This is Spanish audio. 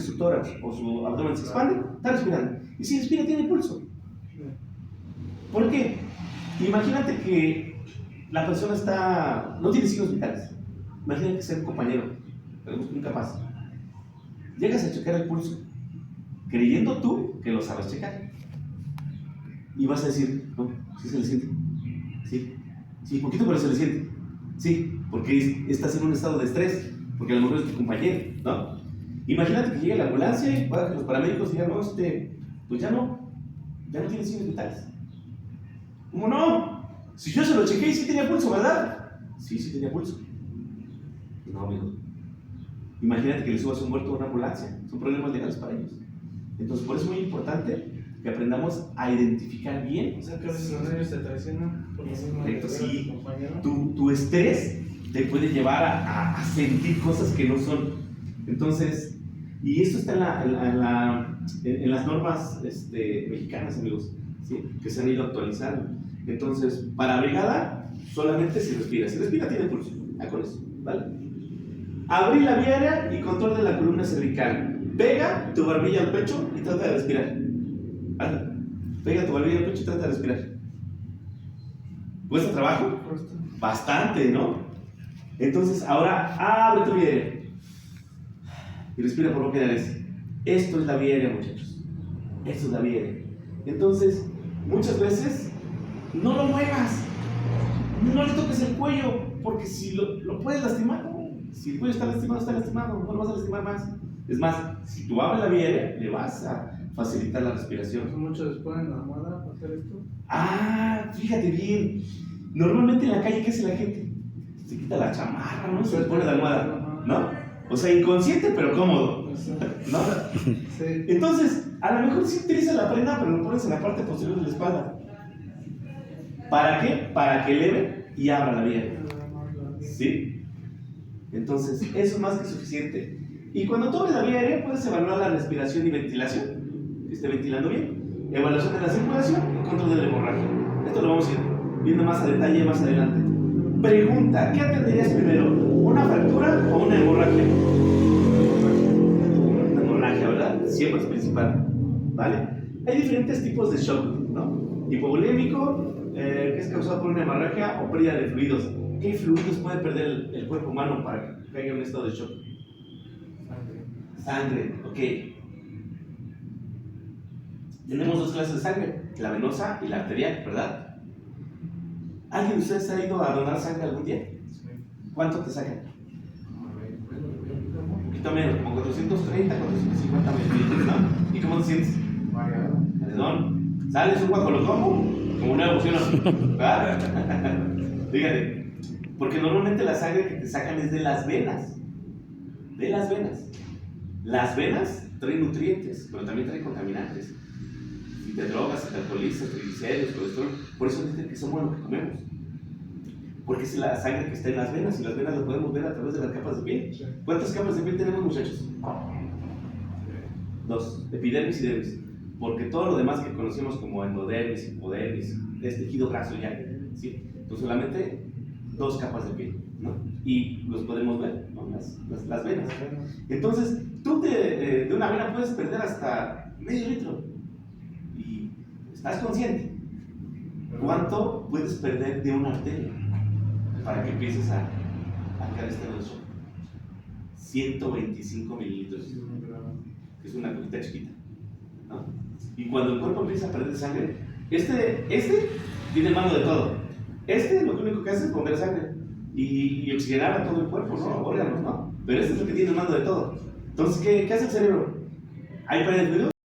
su tórax o su abdomen se expande, está respirando. Y si respira, tiene pulso. ¿Por qué? Imagínate que la persona no tiene signos vitales. Imagínate que sea un compañero, pero es incapaz. Llegas a checar el pulso, creyendo tú que lo sabes checar. Y vas a decir, no, sí se le siente. Sí, poquito, pero se le siente. Sí, porque estás en un estado de estrés, porque a lo mejor es tu compañero, ¿no? Imagínate que llegue la ambulancia y los paramédicos digan, no, pues ya no tiene signos vitales. ¿Cómo no? Si yo se lo chequé y sí tenía pulso, ¿verdad? Sí tenía pulso. No, amigo. Imagínate que le subas un muerto a una ambulancia. Son problemas legales para ellos. Entonces, por eso es muy importante que aprendamos a identificar bien. O sea, que a veces los nervios te traicionan por lo mismo que sí. tu compañero. Tu estrés te puede llevar a sentir cosas que no son. Entonces, y esto está en las normas mexicanas, amigos, ¿sí? Que se han ido actualizando. Entonces, para brigada, solamente si respira. Si respira, tiene pulso. Con eso, ¿vale? Abrir la vía aérea y control de la columna cervical. Pega tu barbilla al pecho y trata de respirar. ¿Vale? Pega tu barbilla al pecho y trata de respirar. ¿Cuesta trabajo? Bastante, ¿no? Entonces, ahora abre tu vía aérea y respira por boca y nariz. Esto es la vía aérea, muchachos. Esto es la vía aérea. Entonces, muchas veces no lo muevas, no le toques el cuello, porque si lo puedes lastimar. Si el cuello está lastimado, no lo vas a lastimar más. Es más, si tú abres la vía aérea, le vas a facilitar la respiración. Muchos les ponen la almohada para hacer esto. Fíjate bien. Normalmente en la calle, ¿qué hace la gente? Se quita la chamarra, ¿no? Se le pone la almohada, ¿no? O sea, inconsciente, pero cómodo, ¿no? Sí. Entonces, a lo mejor sí utilizas la prenda, pero lo pones en la parte posterior de la espalda. ¿Para qué? Para que eleve y abra la vía. ¿Sí? Entonces, eso es más que suficiente. Y cuando tú abres la vía aérea, puedes evaluar la respiración y ventilación, que esté ventilando bien. Evaluación de la circulación y control de la hemorragia. Esto lo vamos a ir viendo más a detalle más adelante. Pregunta, ¿qué atenderías primero? ¿Una fractura o una hemorragia? Una hemorragia, ¿verdad? Siempre es principal, ¿vale? Hay diferentes tipos de shock, ¿no? Hipovolémico, que es causado por una hemorragia o pérdida de fluidos. ¿Qué fluidos puede perder el cuerpo humano para que caiga en un estado de shock? Sangre, ok. Tenemos dos clases de sangre, la venosa y la arterial, ¿verdad? ¿Alguien de ustedes ha ido a donar sangre algún día? ¿Cuánto te sacan? Un poquito menos, como 430, 450 mililitros, ¿no? ¿Y cómo te sientes? Perdón. ¿Sales un guajolocomo? Como una emoción, ¿verdad? Fíjate, porque normalmente la sangre que te sacan es de las venas. De las venas. Las venas traen nutrientes, pero también traen contaminantes. Si te drogas, si te alcoholizas, triglicéridos, colesterol, por eso dicen que somos lo que comemos. Porque es la sangre que está en las venas y las venas las podemos ver a través de las capas de piel. ¿Cuántas capas de piel tenemos, muchachos? 2, epidermis y dermis. Porque todo lo demás que conocemos como endodermis, hipodermis, es tejido graso ya, ¿sí? Entonces solamente 2 capas de piel, ¿no? Y los podemos ver, ¿no? Las venas. Entonces, tú de una vena puedes perder hasta medio litro. Y estás consciente. ¿Cuánto puedes perder de una arteria para que empieces a caer este shock? 125 mililitros, que es una cosita chiquita, ¿no? Y cuando el cuerpo empieza a perder sangre, este tiene mando de todo. Lo único que hace es bombear sangre y oxigenar a todo el cuerpo, ¿no? Órganos, ¿no? Pero este es el que tiene el mando de todo. Entonces, ¿qué hace el cerebro? ¿Hay pared de fluido?